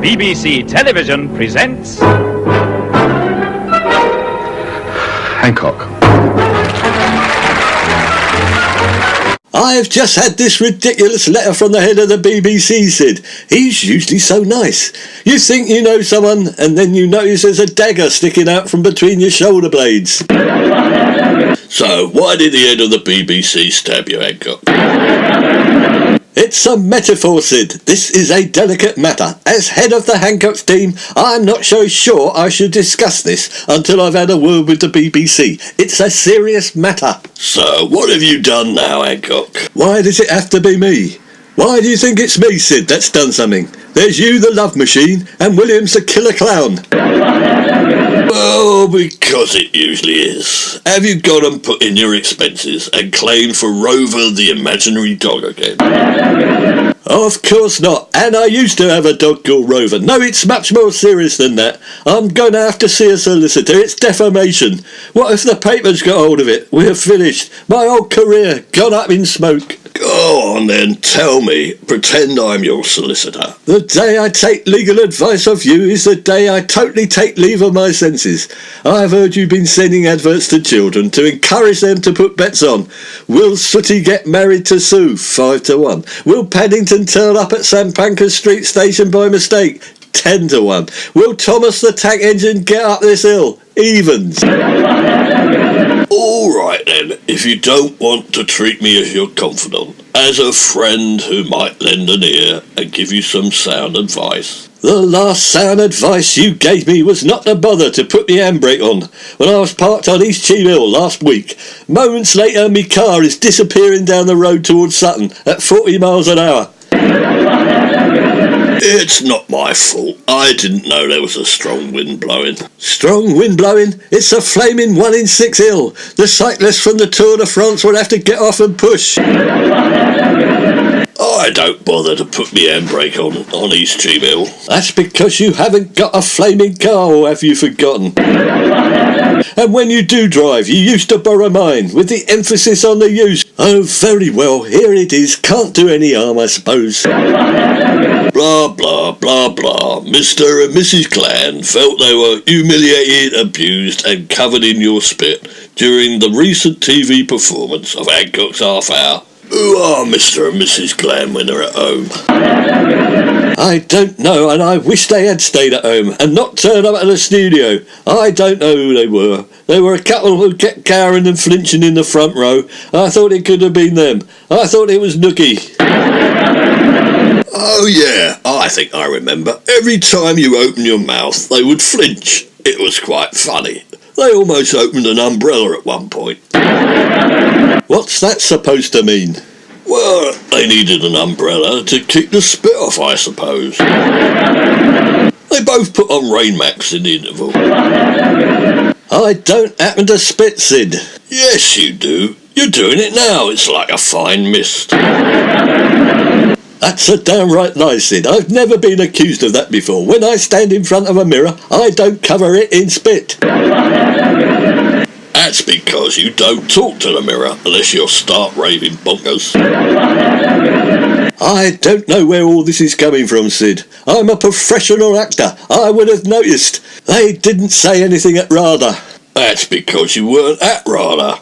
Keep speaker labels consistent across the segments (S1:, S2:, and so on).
S1: BBC Television presents...
S2: Hancock.
S3: I've just had this ridiculous letter from the head of the BBC, Sid. He's usually so nice. You think you know someone, and then you notice there's a dagger sticking out from between your shoulder blades.
S4: So, why did the head of the BBC stab you, Hancock?
S3: It's a metaphor, Sid. This is a delicate matter. As head of the Hancock team, I'm not so sure I should discuss this until I've had a word with the BBC. It's a serious matter.
S4: So, what have you done now, Hancock?
S3: Why does it have to be me? Why do you think it's me, Sid, that's done something? There's you, the love machine, and Williams, the killer clown.
S4: Well, because it usually is. Have you got 'em put in your expenses and claimed for Rover the imaginary dog again?
S3: Of course not, and I used to have a dog called Rover. No, it's much more serious than that. I'm going to have to see a solicitor. It's defamation. What if the papers got hold of it? We're finished. My whole career gone up in smoke.
S4: Go on then, tell me. Pretend I'm your solicitor.
S3: The day I take legal advice of you is the day I totally take leave of my senses. I've heard you've been sending adverts to children to encourage them to put bets on. Will Sooty get married to Sue? 5-1. Will Paddington turn up at St Pancras Street Station by mistake? 10-1. Will Thomas the Tank Engine get up this hill? Evens.
S4: All right then, if you don't want to treat me as your confidant, as a friend who might lend an ear and give you some sound advice.
S3: The last sound advice you gave me was not to bother to put my handbrake on when I was parked on East Cheam Hill last week. Moments later, my car is disappearing down the road towards Sutton at 40 miles an hour.
S4: It's not my fault. I didn't know there was a strong wind blowing.
S3: Strong wind blowing? It's a flaming 1 in 6 hill. The cyclists from the Tour de France will have to get off and push.
S4: I don't bother to put my handbrake on East Cheam Hill.
S3: That's because you haven't got a flaming car, or have you forgotten? And when you do drive, you used to borrow mine, with the emphasis on the use. Oh, very well, here it is. Can't do any harm, I suppose.
S4: Blah, blah, blah, blah. Mr. and Mrs. Clan felt they were humiliated, abused and covered in your spit during the recent TV performance of Hancock's Half Hour. Who are Mr. and Mrs. Clan when they're at home?
S3: I don't know, and I wish they had stayed at home and not turned up at the studio. I don't know who they were. They were a couple who kept cowering and flinching in the front row. I thought it could have been them. I thought it was Nookie.
S4: Oh yeah, I think I remember. Every time you opened your mouth, they would flinch. It was quite funny. They almost opened an umbrella at one point.
S3: What's that supposed to mean?
S4: Well, they needed an umbrella to keep the spit off, I suppose. They both put on rain macs in the interval.
S3: I don't happen to spit, Sid.
S4: Yes, you do. You're doing it now. It's like a fine mist.
S3: That's a downright lie, Sid. I've never been accused of that before. When I stand in front of a mirror, I don't cover it in spit.
S4: That's because you don't talk to the mirror unless you'll start raving bonkers.
S3: I don't know where all this is coming from, Sid. I'm a professional actor. I would have noticed. They didn't say anything at RADA.
S4: That's because you weren't at RADA.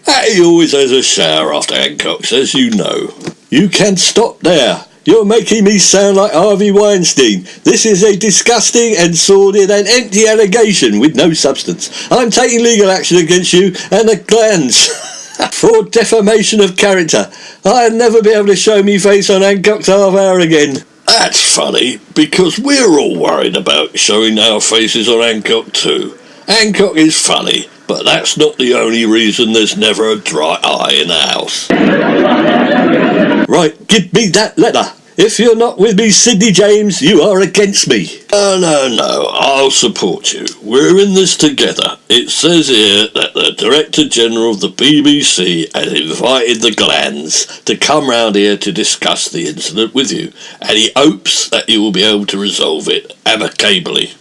S4: Hattie always has a shower after Hancock's, as you know.
S3: You can stop there. You're making me sound like Harvey Weinstein. This is a disgusting and sordid and empty allegation with no substance. I'm taking legal action against you and the Clans for defamation of character. I'll never be able to show me face on Hancock's Half Hour again.
S4: That's funny, because we're all worried about showing our faces on Hancock too. Hancock is funny, but that's not the only reason there's never a dry eye in the house.
S3: Right, give me that letter. If you're not with me, Sid James, you are against me.
S4: No, I'll support you. We're in this together. It says here that the Director General of the BBC has invited the Clans to come round here to discuss the incident with you, and he hopes that you will be able to resolve it amicably.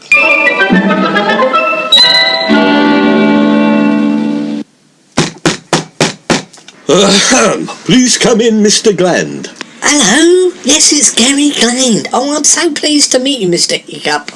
S3: Please come in, Mr. Gland.
S5: Hello? Yes, it's Gary Gland. Oh, I'm so pleased to meet you, Mr. Hiccup.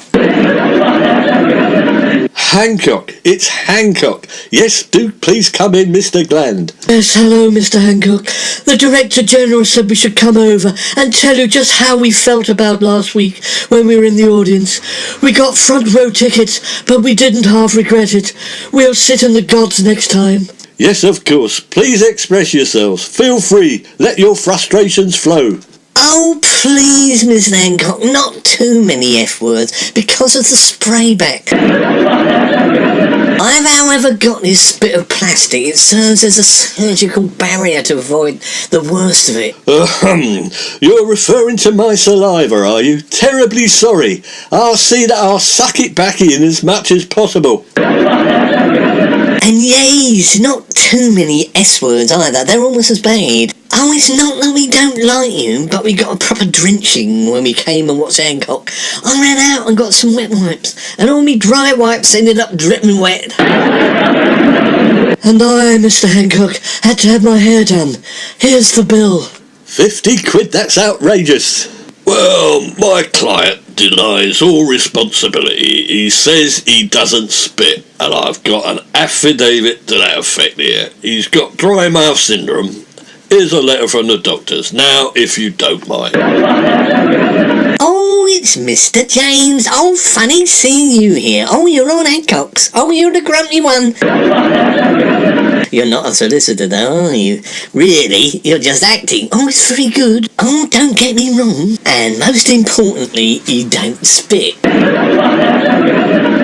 S3: Hancock, it's Hancock. Yes, do please come in, Mr. Gland.
S6: Yes, hello, Mr. Hancock. The Director General said we should come over and tell you just how we felt about last week when we were in the audience. We got front row tickets, but we didn't half regret it. We'll sit in the gods next time.
S3: Yes, of course. Please express yourselves. Feel free. Let your frustrations flow.
S5: Oh, please, Miss Hancock, not too many F-words, because of the sprayback. I've, however, got this spit of plastic. It serves as a surgical barrier to avoid the worst of it.
S3: You're referring to my saliva, are you? Terribly sorry. I'll see that I'll suck it back in as much as possible.
S5: And yays, not too many S-words either. They're almost as bad. Oh, it's not that we don't like you, but we got a proper drenching when we came and watched Hancock. I ran out and got some wet wipes, and all me dry wipes ended up dripping wet.
S6: And I, Mr. Hancock, had to have my hair done. Here's the bill.
S3: 50 quid, that's outrageous.
S4: Well, my client denies all responsibility. He says he doesn't spit, and I've got an affidavit to that effect here. He's got dry mouth syndrome. Here's a letter from the doctors. Now, if you don't mind.
S5: Oh, it's Mr. James. Oh, funny seeing you here. Oh, you're on Hancock's. Oh, you're the grumpy one. You're not a solicitor, though, are you? Really, you're just acting. Oh, it's very good. Oh, don't get me wrong. And most importantly, you don't spit.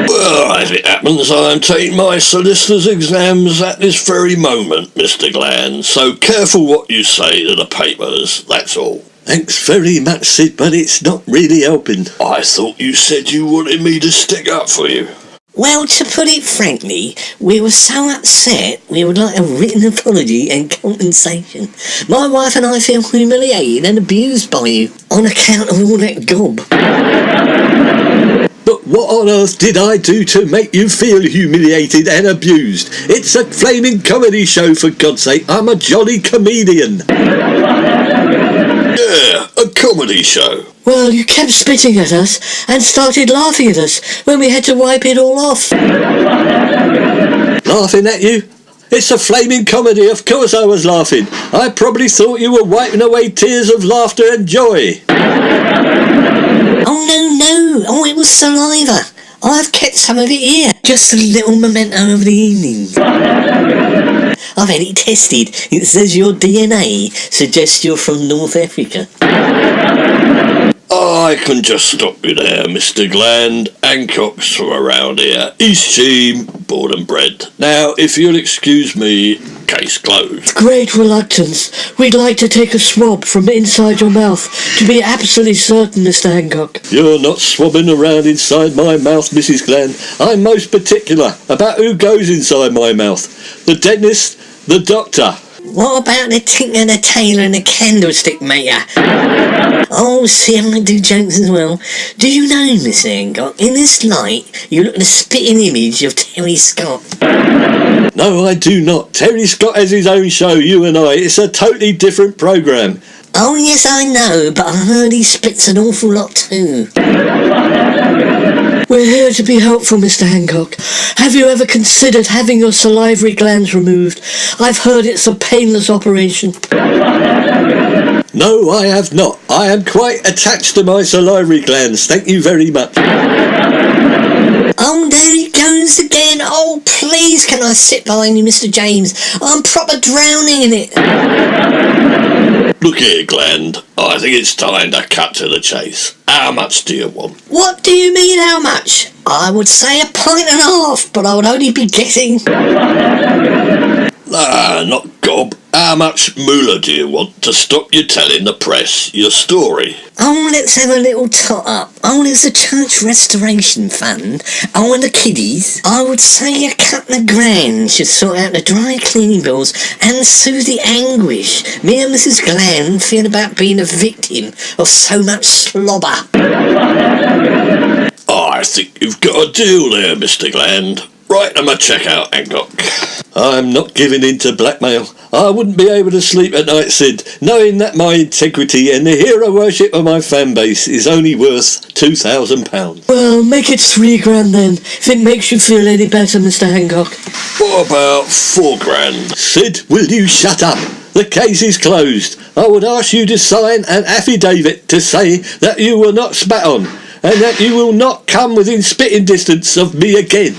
S4: Well, as it happens, I'm taking my solicitor's exams at this very moment, Mr. Gland, so careful what you say to the papers, that's all.
S3: Thanks very much, Sid, but it's not really helping.
S4: I thought you said you wanted me to stick up for you.
S5: Well, to put it frankly, we were so upset we would like a written apology and compensation. My wife and I feel humiliated and abused by you on account of all that gob.
S3: But what on earth did I do to make you feel humiliated and abused? It's a flaming comedy show, for God's sake. I'm a jolly comedian.
S4: Yeah, a comedy show.
S6: Well, you kept spitting at us and started laughing at us when we had to wipe it all off.
S3: Laughing at you? It's a flaming comedy, of course I was laughing. I probably thought you were wiping away tears of laughter and joy.
S5: Oh, no. Oh, it was saliva. I've kept some of it here. Just a little memento of the evening. I've had it tested. It says your DNA suggests you're from North Africa.
S4: I can just stop you there, Mr. Gland. Hancock's from around here. East Cheam, born and bred. Now, if you'll excuse me, case closed.
S6: Great reluctance. We'd like to take a swab from inside your mouth to be absolutely certain, Mr. Hancock.
S3: You're not swabbing around inside my mouth, Mrs. Gland. I'm most particular about who goes inside my mouth. The dentist, the doctor.
S5: What about the tinker, the tailor and the candlestick maker? Oh, see, I do jokes as well. Do you know, Miss Hancock, in this light, you look at a spitting image of Terry Scott.
S3: No, I do not. Terry Scott has his own show, You and I. It's a totally different programme.
S5: Oh, yes, I know, but I heard he spits an awful lot too.
S6: We're here to be helpful, Mr. Hancock. Have you ever considered having your salivary glands removed? I've heard it's a painless operation.
S3: No, I have not. I am quite attached to my salivary glands. Thank you very much.
S5: Oh, there he goes again. Oh, please, can I sit behind you, Mr. James? I'm proper drowning in it.
S4: Look here, Gland. I think it's time to cut to the chase. How much do you want?
S5: What do you mean, how much? I would say 1.5 pints, but I would only be guessing.
S4: Ah, not gob. How much moolah do you want to stop you telling the press your story?
S5: Oh, let's have a little tot up. Oh, there's the Church Restoration Fund. Oh, and the kiddies. I would say a couple of grand should sort out the dry cleaning bills and soothe the anguish me and Mrs. Gland feel about being a victim of so much slobber.
S4: I think you've got a deal there, Mr. Gland. Write them a cheque out, Hancock.
S3: I'm not giving in to blackmail. I wouldn't be able to sleep at night, Sid, knowing that my integrity and the hero worship of my fan base is only worth £2,000.
S6: Well, make it £3,000 then, if it makes you feel any better, Mr. Hancock.
S4: What about £4,000?
S3: Sid, will you shut up? The case is closed. I would ask you to sign an affidavit to say that you will not spat on, and that you will not come within spitting distance of me again.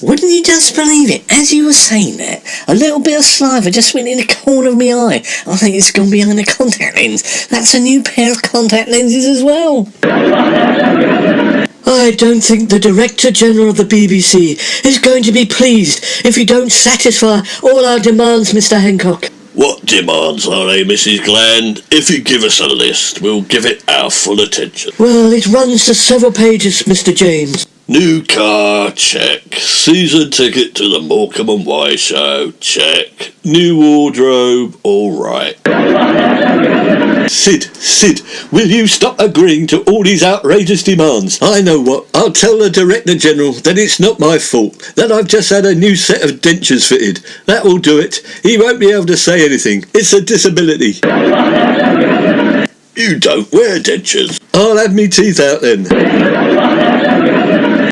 S5: Wouldn't you just believe it? As you were saying that, a little bit of saliva just went in the corner of my eye. I think it's gone behind the contact lens. That's a new pair of contact lenses as well.
S6: I don't think the Director General of the BBC is going to be pleased if you don't satisfy all our demands, Mr. Hancock.
S4: What demands are they, Mrs. Gland? If you give us a list, we'll give it our full attention.
S6: Well, it runs to several pages, Mr. James.
S4: New car, check. Season ticket to the Morecambe and Wise show, check. New wardrobe, all right.
S3: Sid, will you stop agreeing to all these outrageous demands? I know what. I'll tell the Director General that it's not my fault, that I've just had a new set of dentures fitted. That will do it. He won't be able to say anything. It's a disability.
S4: You don't wear dentures.
S3: I'll have me teeth out then.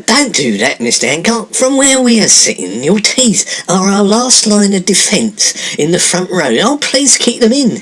S5: Don't do that, Mr. Hancock. From where we are sitting, your teeth are our last line of defence in the front row. Oh, please keep them in.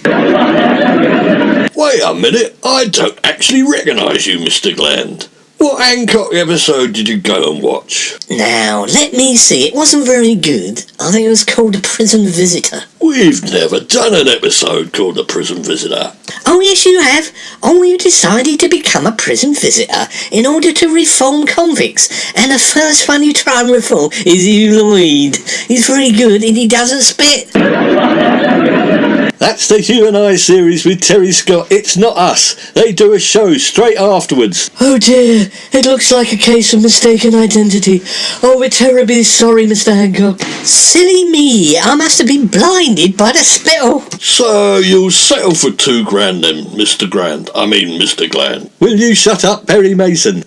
S4: Wait a minute, I don't actually recognise you, Mr. Gland. What Hancock episode did you go and watch?
S5: Now, let me see. It wasn't very good. I think it was called The Prison Visitor.
S4: We've never done an episode called The Prison Visitor.
S5: Oh, yes, you have. Oh, you decided to become a prison visitor in order to reform convicts. And the first one you try and reform is Hugh Lloyd. He's very good and he doesn't spit.
S3: That's the Hugh and I series with Terry Scott. It's not us. They do a show straight afterwards.
S6: Oh dear, it looks like a case of mistaken identity. Oh, we're terribly sorry, Mr. Hancock.
S5: Silly me, I must have been blinded by the spittle.
S4: So you'll settle for £2,000 then, Mr. Gland.
S3: Will you shut up, Perry Mason?